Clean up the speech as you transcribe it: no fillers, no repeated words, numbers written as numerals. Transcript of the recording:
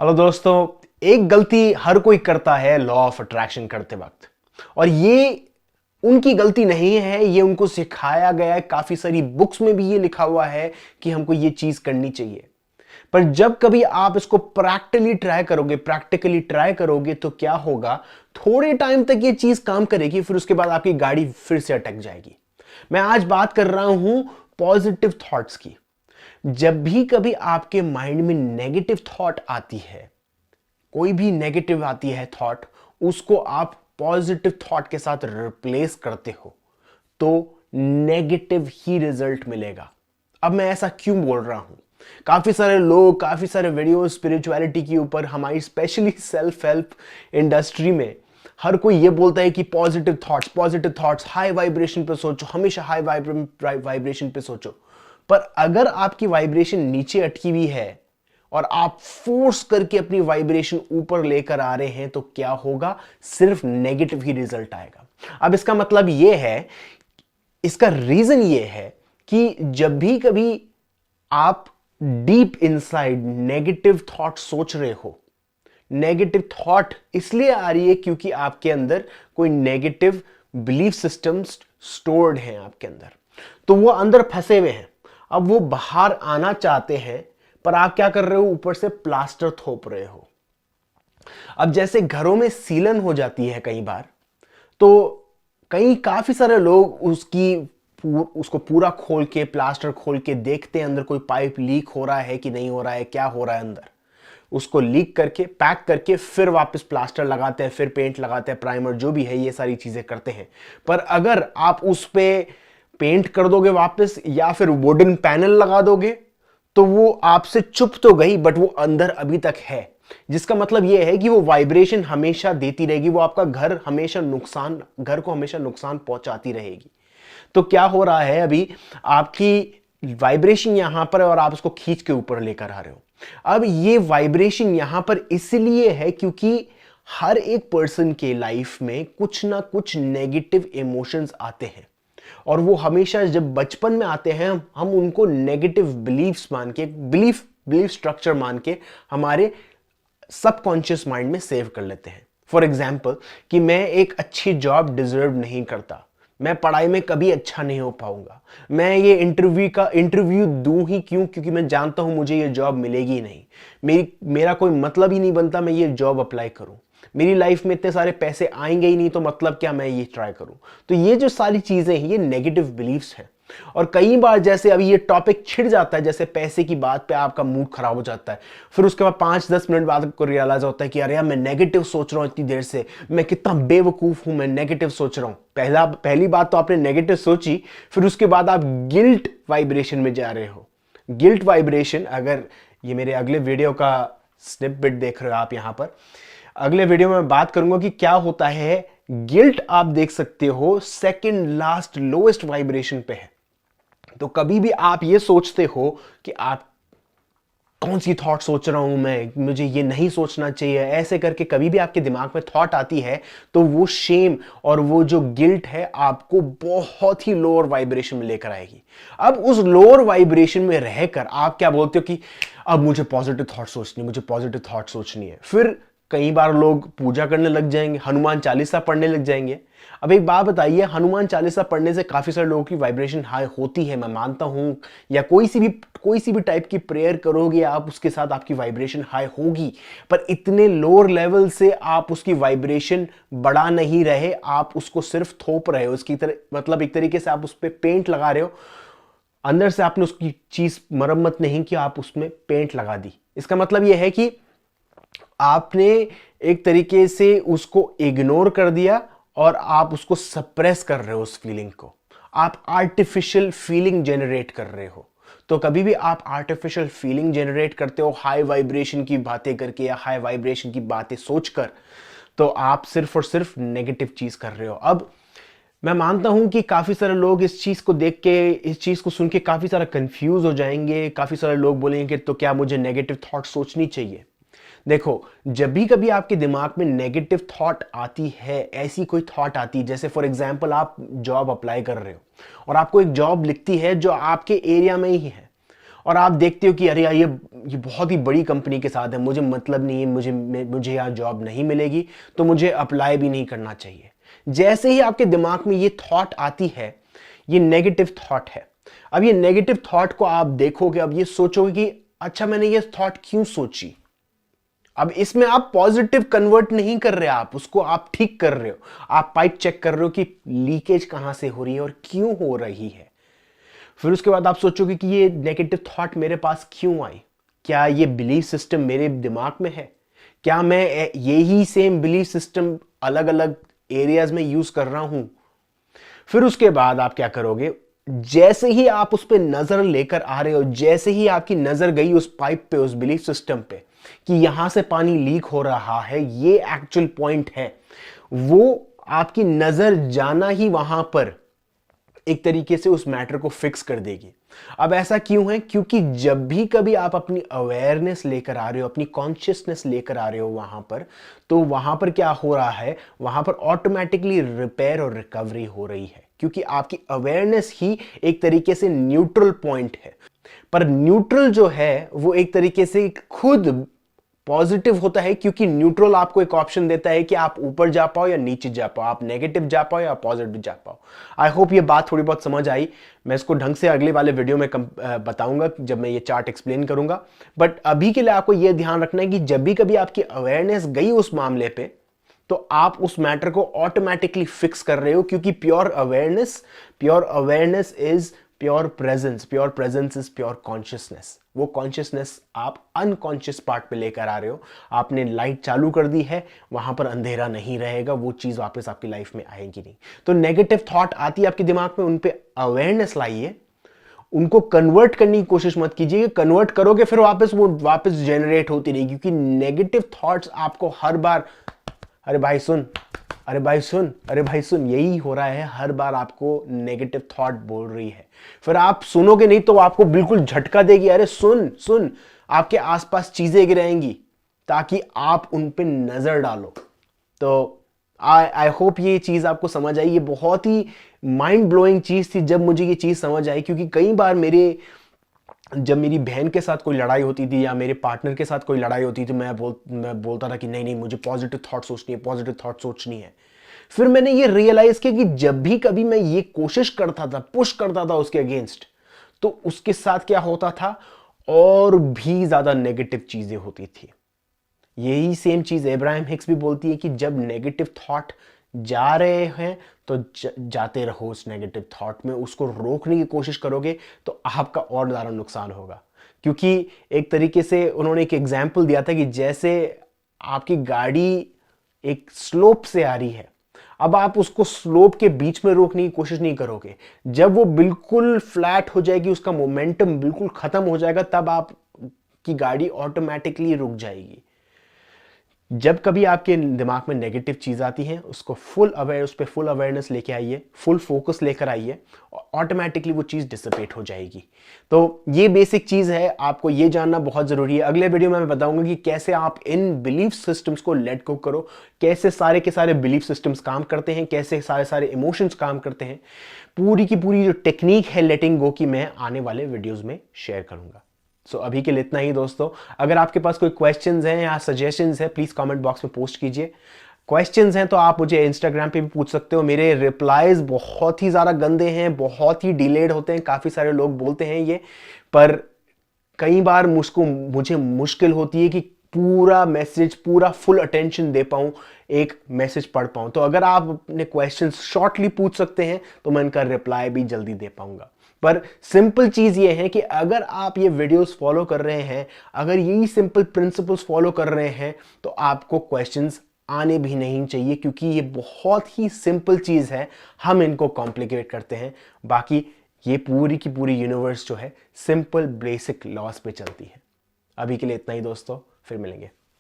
Hello दोस्तों। एक गलती हर कोई करता है लॉ ऑफ अट्रैक्शन करते वक्त, और ये उनकी गलती नहीं है, ये उनको सिखाया गया है। काफी सारी बुक्स में भी ये लिखा हुआ है कि हमको ये चीज करनी चाहिए। पर जब कभी आप इसको प्रैक्टिकली ट्राई करोगे तो क्या होगा, थोड़े टाइम तक ये चीज काम करेगी, फिर उसके बाद आपकी गाड़ी फिर से अटक जाएगी। मैं आज बात कर रहा हूं पॉजिटिव थॉट्स की। जब भी कभी आपके माइंड में नेगेटिव थॉट आती है, कोई भी नेगेटिव आती है थॉट, उसको आप पॉजिटिव थॉट के साथ रिप्लेस करते हो तो नेगेटिव ही रिजल्ट मिलेगा। अब मैं ऐसा क्यों बोल रहा हूं? काफी सारे लोग, काफी सारे वीडियो स्पिरिचुअलिटी के ऊपर, हमारी स्पेशली सेल्फ हेल्प इंडस्ट्री में हर कोई ये बोलता है कि पॉजिटिव थॉट्स, हाई वाइब्रेशन पे सोचो, हमेशा हाई वाइब्रेशन पे सोचो। पर अगर आपकी वाइब्रेशन नीचे अटकी हुई है और आप फोर्स करके अपनी वाइब्रेशन ऊपर लेकर आ रहे हैं, तो क्या होगा? सिर्फ नेगेटिव ही रिजल्ट आएगा। अब इसका मतलब यह है, इसका रीजन यह है कि जब भी कभी आप डीप इनसाइड नेगेटिव थॉट सोच रहे हो, नेगेटिव थॉट इसलिए आ रही है क्योंकि आपके अंदर कोई नेगेटिव बिलीफ सिस्टम्स स्टोर्ड हैं आपके अंदर, तो वो अंदर फंसे हुए हैं। अब वो बाहर आना चाहते हैं, पर आप क्या कर रहे हो? ऊपर से प्लास्टर थोप रहे हो। अब जैसे घरों में सीलन हो जाती है कई बार, तो काफी सारे लोग उसको पूरा खोल के, प्लास्टर खोल के देखते हैं अंदर कोई पाइप लीक हो रहा है कि नहीं हो रहा है, क्या हो रहा है अंदर। उसको लीक करके, पैक करके, फिर वापस प्लास्टर लगाते हैं, फिर पेंट लगाते हैं, प्राइमर जो भी है, ये सारी चीजें करते हैं। पर अगर आप उस पे पेंट कर दोगे वापस, या फिर वुडन पैनल लगा दोगे, तो वो आपसे चुप तो गई, बट वो अंदर अभी तक है। जिसका मतलब ये है कि वो वाइब्रेशन हमेशा देती रहेगी, वो आपका घर को हमेशा नुकसान पहुंचाती रहेगी। तो क्या हो रहा है, अभी आपकी वाइब्रेशन यहां पर है और आप उसको खींच के ऊपर लेकर आ रहे हो। अब ये वाइब्रेशन यहां पर इसलिए है क्योंकि हर एक पर्सन के लाइफ में कुछ ना कुछ नेगेटिव इमोशंस आते हैं, और वो हमेशा जब बचपन में आते हैं, हम उनको नेगेटिव बिलीफ्स मान के, बिलीफ स्ट्रक्चर मान के हमारे सबकॉन्शियस माइंड में सेव कर लेते हैं। फॉर एग्जाम्पल, कि मैं एक अच्छी जॉब डिजर्व नहीं करता, मैं पढ़ाई में कभी अच्छा नहीं हो पाऊंगा, मैं ये इंटरव्यू दूं ही क्यों, क्योंकि मैं जानता हूं मुझे ये जॉब मिलेगी नहीं, मेरा कोई मतलब ही नहीं बनता मैं ये जॉब अप्लाई करूं, मेरी लाइफ में इतने सारे पैसे आएंगे ही नहीं, तो मतलब क्या मैं ये ट्राई करूं। तो ये जो सारी चीजें हैं, ये नेगेटिव बिलीफ्स हैं। और कई बार जैसे अभी ये टॉपिक छिड़ जाता है, जैसे पैसे की बात पे आपका मूड खराब हो जाता है, फिर उसके बाद 5-10 मिनट बाद आपको रियलाइज होता है कि अरे यार, मैं नेगेटिव सोच रहा हूं इतनी देर से, मैं कितना बेवकूफ हूं, मैं नेगेटिव सोच रहा हूं। पहली बात तो आपने नेगेटिव सोची, फिर उसके बाद आप गिल्ट वाइब्रेशन में जा रहे हो। गिल्ट वाइब्रेशन, अगर ये मेरे अगले वीडियो का स्निपेट देख रहे हो आप, यहां पर अगले वीडियो में मैं बात करूंगा कि क्या होता है। गिल्ट आप देख सकते हो सेकंड लास्ट लोएस्ट वाइब्रेशन पे है। तो कभी भी आप ये सोचते हो कि आप कौन सी थॉट सोच रहा हूं मैं, मुझे ये नहीं सोचना चाहिए, ऐसे करके कभी भी आपके दिमाग में थॉट आती है, तो वो शेम और वो जो गिल्ट है आपको बहुत ही लोअर वाइब्रेशन में लेकर आएगी। अब उस लोअर वाइब्रेशन में रहकर आप क्या बोलते हो कि अब मुझे पॉजिटिव थॉट सोचनी है। फिर कई बार लोग पूजा करने लग जाएंगे, हनुमान चालीसा पढ़ने लग जाएंगे। अब एक बात बताइए, हनुमान चालीसा पढ़ने से काफी सारे लोगों की वाइब्रेशन हाई होती है, मैं मानता हूं, या कोई सी भी टाइप की प्रेयर करोगे आप, उसके साथ आपकी वाइब्रेशन हाई होगी। पर इतने लोअर लेवल से आप उसकी वाइब्रेशन बढ़ा नहीं रहे, आप उसको सिर्फ थोप रहे हो। उसकी तरह मतलब एक तरीके से आप उस पर पेंट लगा रहे हो, अंदर से आपने उसकी चीज मरम्मत नहीं की, आप उसमें पेंट लगा दी। इसका मतलब यह है कि आपने एक तरीके से उसको इग्नोर कर दिया और आप उसको सप्रेस कर रहे हो, उस फीलिंग को। आप आर्टिफिशियल फीलिंग जनरेट कर रहे हो। तो कभी भी आप आर्टिफिशियल फीलिंग जनरेट करते हो हाई वाइब्रेशन की बातें करके या हाई वाइब्रेशन की बातें सोचकर, तो आप सिर्फ और सिर्फ नेगेटिव चीज कर रहे हो। अब मैं मानता हूं कि काफी सारे लोग इस चीज को देख के, इस चीज को सुन के काफी सारा कंफ्यूज हो जाएंगे। काफी सारे लोग बोलेंगे कि तो क्या मुझे नेगेटिव थॉट सोचनी चाहिए? देखो, जब भी कभी आपके दिमाग में नेगेटिव थॉट आती है, ऐसी कोई थॉट आती है, जैसे फॉर एग्जांपल आप जॉब अप्लाई कर रहे हो और आपको एक जॉब लिखती है जो आपके एरिया में ही है, और आप देखते हो कि अरे यार ये बहुत ही बड़ी कंपनी के साथ है, मुझे मतलब नहीं है, मुझे यहाँ जॉब नहीं मिलेगी, तो मुझे अप्लाई भी नहीं करना चाहिए। जैसे ही आपके दिमाग में ये थॉट आती है, ये नेगेटिव थॉट है। अब ये नेगेटिव थॉट को आप देखोगे, अब ये सोचोगे कि अच्छा मैंने ये थॉट क्यों सोची। अब इसमें आप पॉजिटिव कन्वर्ट नहीं कर रहे, आप उसको आप ठीक कर रहे हो, आप पाइप चेक कर रहे हो कि लीकेज कहां से हो रही है और क्यों हो रही है। फिर उसके बाद आप सोचोगे कि ये नेगेटिव थॉट मेरे पास क्यों आई, क्या ये बिलीफ सिस्टम मेरे दिमाग में है, क्या मैं यही सेम बिलीफ सिस्टम अलग अलग एरियाज में यूज कर रहा हूं। फिर उसके बाद आप क्या करोगे, जैसे ही आप उस पर नजर लेकर आ रहे हो, जैसे ही आपकी नजर गई उस पाइप पे, उस बिलीफ सिस्टम पे कि यहां से पानी लीक हो रहा है, ये एक्चुअल पॉइंट है, वो आपकी नजर जाना ही वहां पर एक तरीके से उस मैटर को फिक्स कर देगी। अब ऐसा क्यों है, क्योंकि जब भी कभी आप अपनी अवेयरनेस लेकर आ रहे हो, अपनी कॉन्शियसनेस लेकर आ रहे हो वहां पर, तो वहां पर क्या हो रहा है, वहां पर ऑटोमेटिकली रिपेयर और रिकवरी हो रही है, क्योंकि आपकी अवेयरनेस ही एक तरीके से न्यूट्रल पॉइंट है। पर न्यूट्रल जो है वो एक तरीके से खुद पॉजिटिव होता है, क्योंकि न्यूट्रल आपको एक ऑप्शन देता है कि आप ऊपर जा पाओ या नीचे जा पाओ, आप नेगेटिव जा पाओ या पॉजिटिव जा पाओ। आई होप ये बात थोड़ी बहुत समझ आई। मैं इसको ढंग से अगले वाले वीडियो में बताऊंगा जब मैं ये चार्ट एक्सप्लेन करूंगा। बट अभी के लिए आपको यह ध्यान रखना है कि जब भी कभी आपकी अवेयरनेस गई उस मामले पे, तो आप उस मैटर को ऑटोमेटिकली फिक्स कर रहे हो, क्योंकि pure awareness is pure presence is pure consciousness. वो कॉन्शियसनेस आप अनकॉन्शियस पार्ट पे लेकर आ रहे हो, आपने लाइट चालू कर दी है, वहां पर अंधेरा नहीं रहेगा, वो चीज वापस आपकी लाइफ में आएगी नहीं। तो नेगेटिव थॉट आती है आपके दिमाग में, उन पे अवेयरनेस लाइए, उनको कन्वर्ट करने की कोशिश मत कीजिए। कन्वर्ट करोगे फिर वापस जनरेट होती रहेगी, क्योंकि नेगेटिव थॉट्स आपको हर बार अरे भाई सुन, अरे भाई सुन, अरे भाई सुन, यही हो रहा है। हर बार आपको नेगेटिव थॉट बोल रही है, फिर आप सुनोगे नहीं तो आपको बिल्कुल झटका देगी, अरे सुन सुन, आपके आसपास चीजें गिराएंगी ताकि आप उन पे नजर डालो। तो आई होप ये चीज आपको समझ आई। ये बहुत ही माइंड ब्लोइंग चीज थी जब मुझे ये चीज समझ आई, क्योंकि कई बार जब मेरी बहन के साथ कोई लड़ाई होती थी या मेरे पार्टनर के साथ कोई लड़ाई होती थी, मैं बोलता था कि नहीं नहीं, मुझे पॉजिटिव थॉट सोचनी है। फिर मैंने ये रियलाइज किया कि जब भी कभी मैं ये कोशिश करता था, पुश करता था उसके अगेंस्ट, तो उसके साथ क्या होता था, और भी ज्यादा नेगेटिव चीजें होती थी। यही सेम चीज अब्राहम हिक्स भी बोलती है कि जब नेगेटिव थॉट जा रहे हैं तो जाते रहो उस नेगेटिव थॉट में, उसको रोकने की कोशिश करोगे तो आपका और ज़्यादा नुकसान होगा। क्योंकि एक तरीके से उन्होंने एक एग्जाम्पल दिया था कि जैसे आपकी गाड़ी एक स्लोप से आ रही है, अब आप उसको स्लोप के बीच में रोकने की कोशिश नहीं करोगे, जब वो बिल्कुल फ्लैट हो जाएगी, उसका मोमेंटम बिल्कुल खत्म हो जाएगा, तब आपकी गाड़ी ऑटोमेटिकली रुक जाएगी। जब कभी आपके दिमाग में नेगेटिव चीज आती है, उस पर फुल अवेयरनेस लेके आइए, फुल फोकस लेकर आइए, ऑटोमेटिकली वो चीज डिसिपेट हो जाएगी। तो ये बेसिक चीज है, आपको ये जानना बहुत जरूरी है। अगले वीडियो में मैं बताऊंगा कि कैसे आप इन बिलीफ सिस्टम्स को लेट गो करो, कैसे सारे के सारे बिलीफ सिस्टम्स काम करते हैं, कैसे सारे इमोशंस काम करते हैं। पूरी की पूरी जो टेक्निक है लेटिंग गो की, मैं आने वाले वीडियोज में शेयर करूंगा। सो अभी के लिए इतना ही दोस्तों। अगर आपके पास कोई क्वेश्चंस हैं या सजेशंस हैं, प्लीज कमेंट बॉक्स में पोस्ट कीजिए। क्वेश्चंस हैं तो आप मुझे इंस्टाग्राम पे भी पूछ सकते हो। मेरे रिप्लाईज बहुत ही ज़्यादा गंदे हैं, बहुत ही डिलेड होते हैं, काफ़ी सारे लोग बोलते हैं ये, पर कई बार मुझे मुश्किल होती है कि पूरा मैसेज, पूरा फुल अटेंशन दे पाऊं, एक मैसेज पढ़ पाऊं। तो अगर आप अपने क्वेश्चंस शॉर्टली पूछ सकते हैं तो मैं इनका रिप्लाई भी जल्दी दे पाऊंगा। पर सिंपल चीज ये है कि अगर आप ये वीडियोस फॉलो कर रहे हैं, अगर यही सिंपल प्रिंसिपल्स फॉलो कर रहे हैं, तो आपको क्वेश्चंस आने भी नहीं चाहिए, क्योंकि ये बहुत ही सिंपल चीज है, हम इनको कॉम्प्लिकेट करते हैं। बाकी ये पूरी की पूरी यूनिवर्स जो है सिंपल बेसिक लॉस पे चलती है। अभी के लिए इतना ही दोस्तों, फिर मिलेंगे।